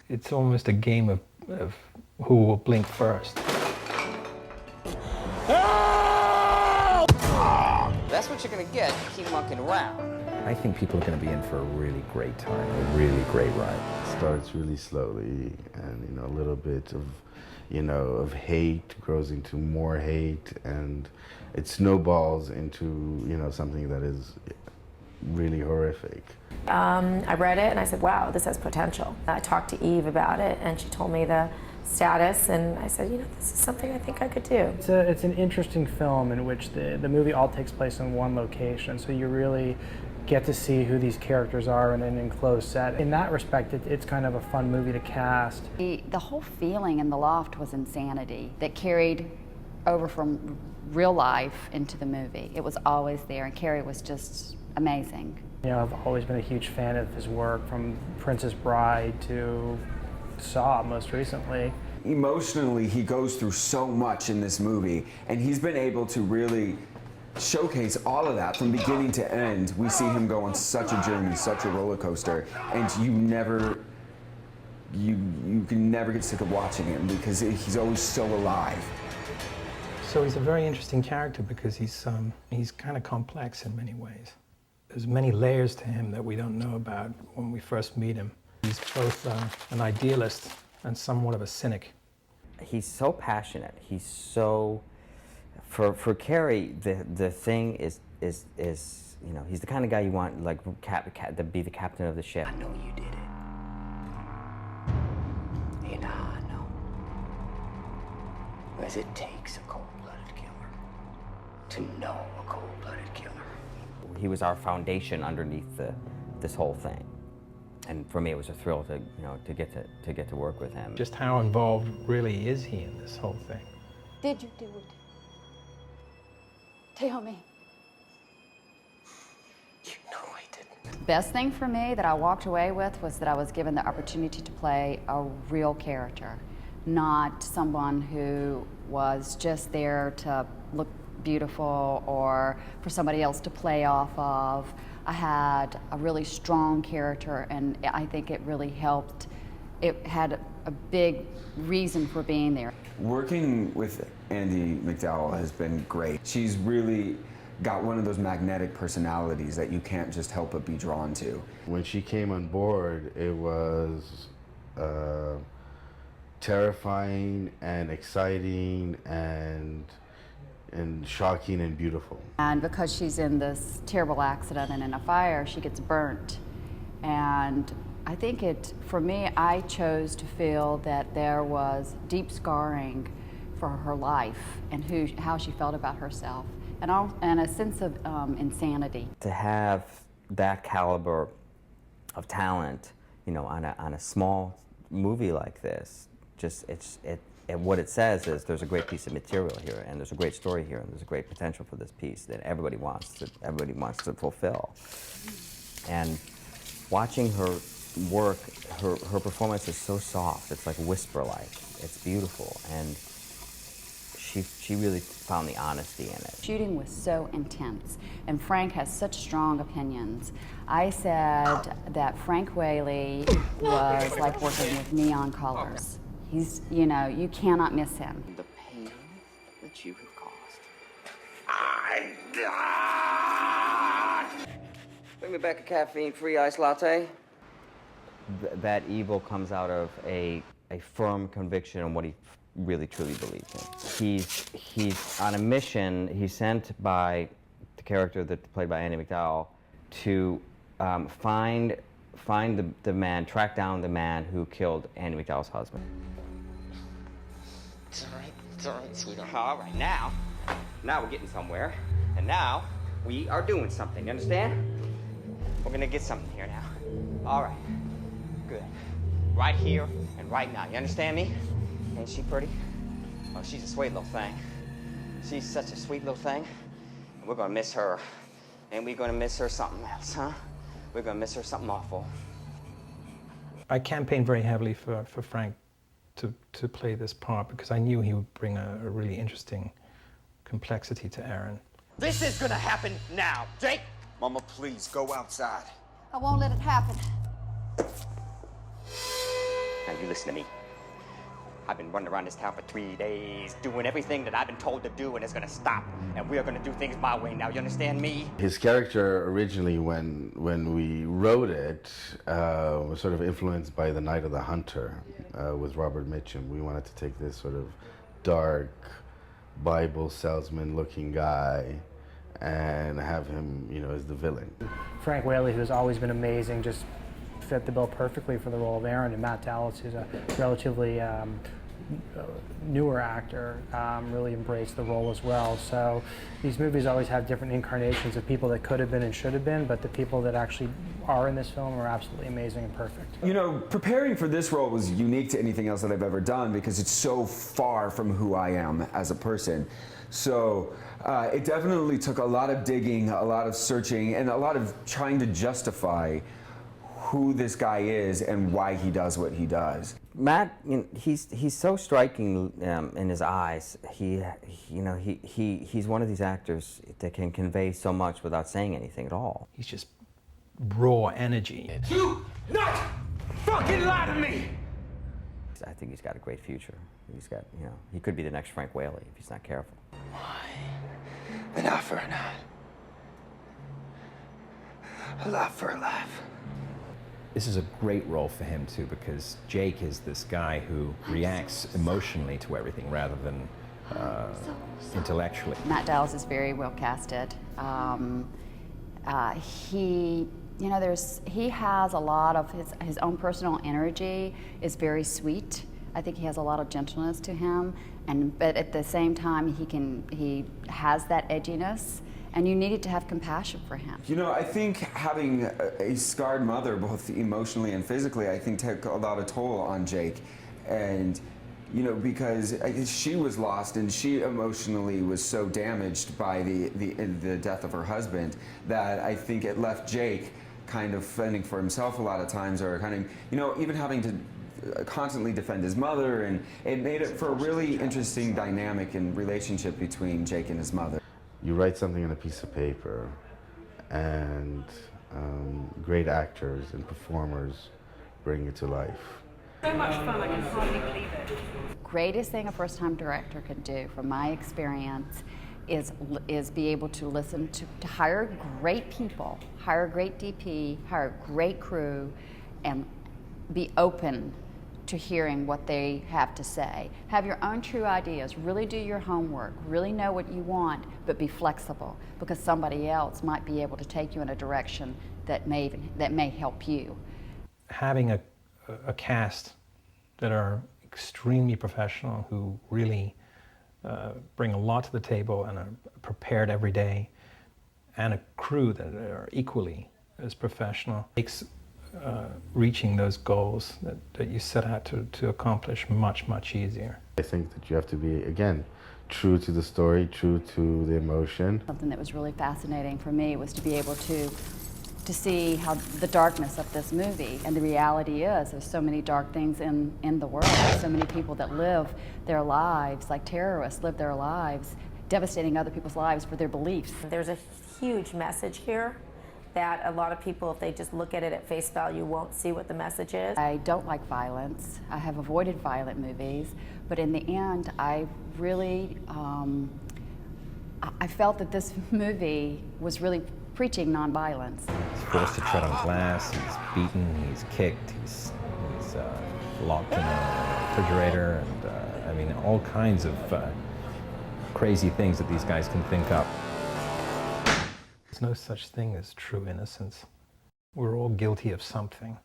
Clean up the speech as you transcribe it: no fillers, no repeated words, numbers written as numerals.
It's almost a game of who will blink first. That's what you're gonna get. Keep mucking around. I think people are going to be in for a really great time, a really great ride. It starts really slowly, and a little bit of, of hate grows into more hate, and it snowballs into, something that is really horrific. I read it and I said, wow, this has potential. I talked to Eve about it and she told me the status, and I said, this is something I think I could do. It's an interesting film in which the movie all takes place in one location, so you really get to see who these characters are in an enclosed set. In that respect, it's kind of a fun movie to cast. The whole feeling in the loft was insanity that carried over from real life into the movie. It was always there, and Cary was just amazing. I've always been a huge fan of his work, from Princess Bride to Saw most recently. Emotionally, he goes through so much in this movie, and he's been able to really showcase all of that from beginning to end. We see him go on such a journey, such a roller coaster, and you can never get sick of watching him because he's always so alive. So he's a very interesting character because he's kind of complex in many ways. There's many layers to him that we don't know about when we first meet him. He's both an idealist and somewhat of a cynic. He's so passionate. He's so, for Cary, the thing is he's the kind of guy you want, like, to be the captain of the ship. I know you did it. And I know. As it takes a cold-blooded killer to know a cold-blooded killer. He was our foundation underneath this whole thing. And for me, it was a thrill to get to work with him. Just how involved really is he in this whole thing? Did you do it? Tell me. You know I didn't. The best thing for me that I walked away with was that I was given the opportunity to play a real character, not someone who was just there to look beautiful or for somebody else to play off of. I had a really strong character, and I think it really helped. It had a big reason for being there. Working with Andie MacDowell has been great. She's really got one of those magnetic personalities that you can't just help but be drawn to. When she came on board, it was terrifying and exciting and shocking and beautiful. And because she's in this terrible accident and in a fire, she gets burnt. And I think for me, I chose to feel that there was deep scarring for her life and how she felt about herself, and a sense of insanity. To have that caliber of talent, on a small movie like this, and what it says is there's a great piece of material here, and there's a great story here, and there's a great potential for this piece that everybody wants to fulfill. And watching her work, her performance is so soft. It's like whisper-like. It's beautiful, and she really found the honesty in it. Shooting was so intense, and Frank has such strong opinions. I said that Frank Whaley was like working with neon colors. He's, you cannot miss him. The pain that you have caused. Bring me back a caffeine-free iced latte. That evil comes out of a firm conviction on what he really truly believes in. He's on a mission. He's sent by the character that's played by Andie MacDowell to find the man, track down the man who killed Andie MacDowell's husband. It's all right, sweetheart. All right, now we're getting somewhere, and now we are doing something. You understand? We're gonna get something here now. All right, good. Right here and right now. You understand me? Ain't she pretty? Oh, she's a sweet little thing. She's such a sweet little thing. And we're gonna miss her. And we're gonna miss her something else, huh? We're gonna miss her something awful. I campaigned very heavily for Frank to play this part because I knew he would bring a really interesting complexity to Erin. This is gonna happen now. Jake! Mama, please, go outside. I won't let it happen. Now you listen to me. I've been running around this town for 3 days, doing everything that I've been told to do, and it's gonna stop. And we are gonna do things my way now, you understand me? His character originally, when we wrote it, was sort of influenced by The Night of the Hunter with Robert Mitchum. We wanted to take this sort of dark, Bible salesman-looking guy and have him, you know, as the villain. Frank Whaley, who has always been amazing, just fit the bill perfectly for the role of Aaron, and Matt Dallas, who's a relatively newer actor, really embraced the role as well. So these movies always have different incarnations of people that could have been and should have been, but the people that actually are in this film are absolutely amazing and perfect. You know, preparing for this role was unique to anything else that I've ever done because it's so far from who I am as a person. So it definitely took a lot of digging, a lot of searching, and a lot of trying to justify who this guy is and why he does what he does. Matt, you know, he's so striking in his eyes. He's one of these actors that can convey so much without saying anything at all. He's just raw energy. Do not fucking lie to me! I think he's got a great future. He's got, you know, he could be the next Frank Whaley if he's not careful. Why? An eye for an eye. A laugh for a laugh. This is a great role for him too, because Jake is this guy who reacts emotionally to everything rather than intellectually. Matt Dallas is very well casted. He has a lot of his own personal energy is very sweet. I think he has a lot of gentleness to him, but at the same time he has that edginess. And you needed to have compassion for him. You know, I think having a scarred mother, both emotionally and physically, I think took a lot of toll on Jake. And, you know, because she was lost and she emotionally was so damaged by the death of her husband that I think it left Jake kind of fending for himself a lot of times, or kind of, you know, even having to constantly defend his mother, and it made it for a really interesting dynamic and relationship between Jake and his mother. You write something on a piece of paper, and great actors and performers bring it to life. So much fun, I can hardly believe it. Greatest thing a first-time director can do, from my experience, is be able to listen to hire great people, hire a great DP, hire a great crew, and be open to hearing what they have to say. Have your own true ideas, really do your homework, really know what you want, but be flexible, because somebody else might be able to take you in a direction that may help you. Having a cast that are extremely professional, who really bring a lot to the table and are prepared every day, and a crew that are equally as professional, makes reaching those goals that you set out to accomplish much, much easier. I think that you have to be, again, true to the story, true to the emotion. Something that was really fascinating for me was to be able to see how the darkness of this movie, and the reality is there's so many dark things in the world, so many people that live their lives like terrorists live their lives, devastating other people's lives for their beliefs. There's a huge message here that a lot of people, if they just look at it at face value, won't see what the message is. I don't like violence. I have avoided violent movies, but in the end, I really, I felt that this movie was really preaching nonviolence. He's forced to tread on glass, he's beaten, he's kicked, he's locked in a refrigerator, and I mean, all kinds of crazy things that these guys can think up. There's no such thing as true innocence. We're all guilty of something.